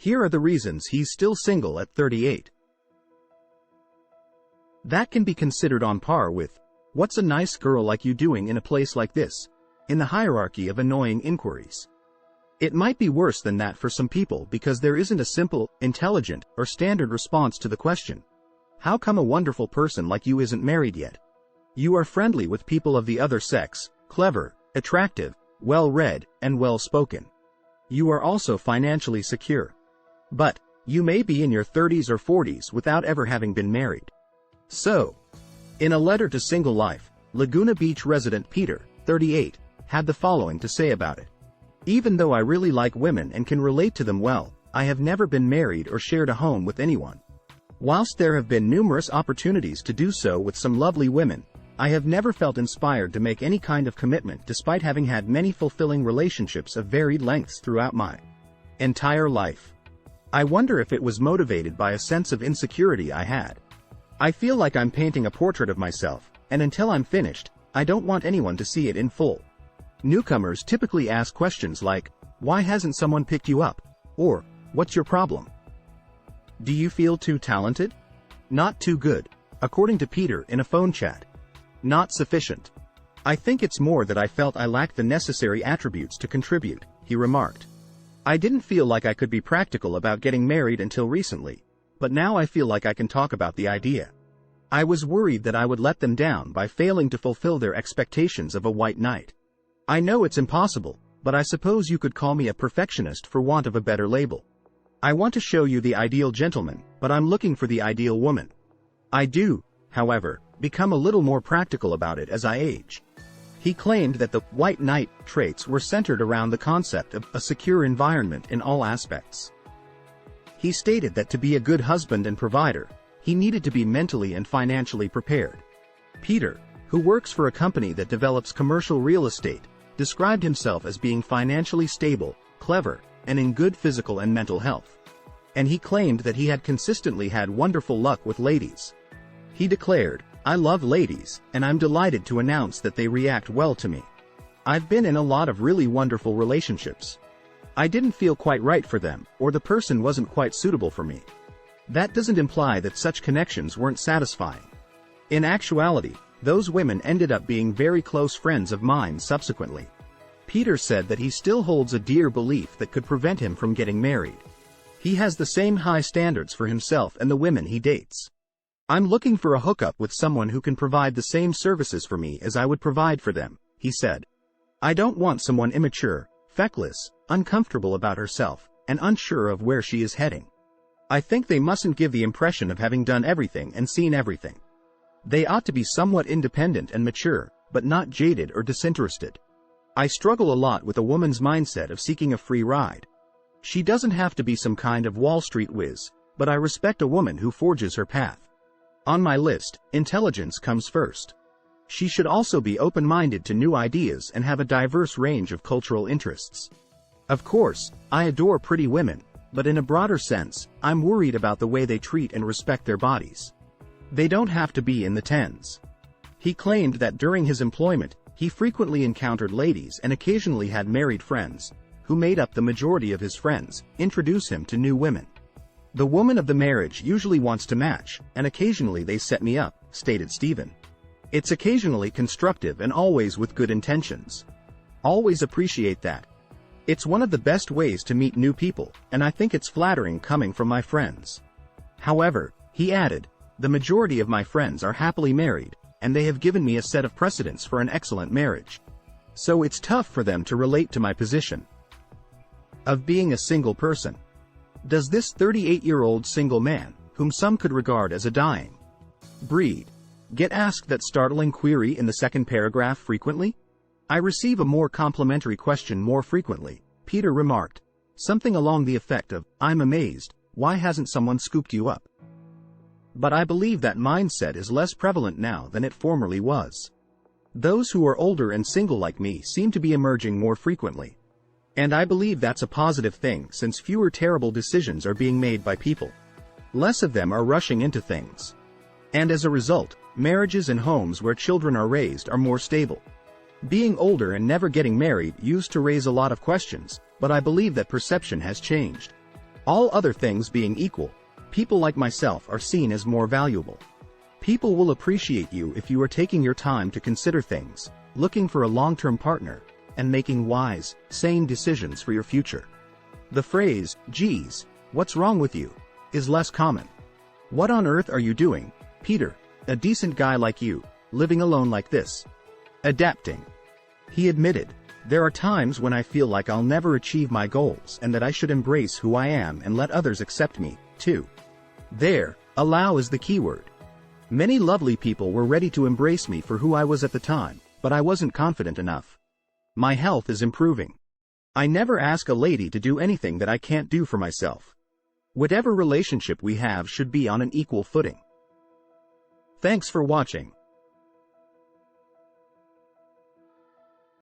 Here are the reasons he's still single at 38. That can be considered on par with, "What's a nice girl like you doing in a place like this?" in the hierarchy of annoying inquiries. It might be worse than that for some people because there isn't a simple, intelligent, or standard response to the question, "How come a wonderful person like you isn't married yet?" You are friendly with people of the other sex, clever, attractive, well-read, and well-spoken. You are also financially secure. But, you may be in your 30s or 40s without ever having been married. So, in a letter to Single Life, Laguna Beach resident Peter, 38, had the following to say about it. "Even though I really like women and can relate to them well, I have never been married or shared a home with anyone. Whilst there have been numerous opportunities to do so with some lovely women, I have never felt inspired to make any kind of commitment despite having had many fulfilling relationships of varied lengths throughout my entire life. I wonder if it was motivated by a sense of insecurity I had. I feel like I'm painting a portrait of myself, and until I'm finished, I don't want anyone to see it in full." Newcomers typically ask questions like, "Why hasn't someone picked you up?" or, "What's your problem?" Do you feel too talented? Not too good, according to Peter in a phone chat. Not sufficient. I think it's more that I felt I lacked the necessary attributes to contribute, he remarked. I didn't feel like I could be practical about getting married until recently, but now I feel like I can talk about the idea. I was worried that I would let them down by failing to fulfill their expectations of a white knight. I know it's impossible, but I suppose you could call me a perfectionist for want of a better label. I want to show you the ideal gentleman, but I'm looking for the ideal woman. I do, however, become a little more practical about it as I age. He claimed that the white knight traits were centered around the concept of a secure environment in all aspects. He stated that to be a good husband and provider, he needed to be mentally and financially prepared. Peter, who works for a company that develops commercial real estate, described himself as being financially stable, clever, and in good physical and mental health. And he claimed that he had consistently had wonderful luck with ladies. He declared, "I love ladies, and I'm delighted to announce that they react well to me. I've been in a lot of really wonderful relationships. I didn't feel quite right for them, or the person wasn't quite suitable for me. That doesn't imply that such connections weren't satisfying. In actuality, those women ended up being very close friends of mine subsequently." Peter said that he still holds a dear belief that could prevent him from getting married. He has the same high standards for himself and the women he dates. "I'm looking for a hookup with someone who can provide the same services for me as I would provide for them," he said. "I don't want someone immature, feckless, uncomfortable about herself, and unsure of where she is heading. I think they mustn't give the impression of having done everything and seen everything. They ought to be somewhat independent and mature, but not jaded or disinterested. I struggle a lot with a woman's mindset of seeking a free ride. She doesn't have to be some kind of Wall Street whiz, but I respect a woman who forges her path. On my list, intelligence comes first. She should also be open-minded to new ideas and have a diverse range of cultural interests. Of course, I adore pretty women, but in a broader sense, I'm worried about the way they treat and respect their bodies. They don't have to be in the tens." He claimed that during his employment, he frequently encountered ladies and occasionally had married friends, who made up the majority of his friends, introduce him to new women. "The woman of the marriage usually wants to match, and occasionally they set me up," stated Stephen. "It's occasionally constructive and always with good intentions. Always appreciate that. It's one of the best ways to meet new people, and I think it's flattering coming from my friends. However," he added, "the majority of my friends are happily married, and they have given me a set of precedents for an excellent marriage. So it's tough for them to relate to my position of being a single person." Does this 38-year-old single man, whom some could regard as a dying breed, get asked that startling query in the second paragraph frequently? "I receive a more complimentary question more frequently," Peter remarked. Something along the effect of, "I'm amazed, why hasn't someone scooped you up?" But I believe that mindset is less prevalent now than it formerly was. Those who are older and single like me seem to be emerging more frequently. And I believe that's a positive thing since fewer terrible decisions are being made by people. Less of them are rushing into things. And as a result, marriages and homes where children are raised are more stable. Being older and never getting married used to raise a lot of questions, but I believe that perception has changed. All other things being equal, people like myself are seen as more valuable. People will appreciate you if you are taking your time to consider things, looking for a long-term partner, and making wise, sane decisions for your future. The phrase, "Geez, what's wrong with you?" is less common. What on earth are you doing, Peter, a decent guy like you, living alone like this? Adapting. He admitted, "There are times when I feel like I'll never achieve my goals and that I should embrace who I am and let others accept me, too." There, allow is the keyword. Many lovely people were ready to embrace me for who I was at the time, but I wasn't confident enough. My health is improving. I never ask a lady to do anything that I can't do for myself. Whatever relationship we have should be on an equal footing. Thanks for watching.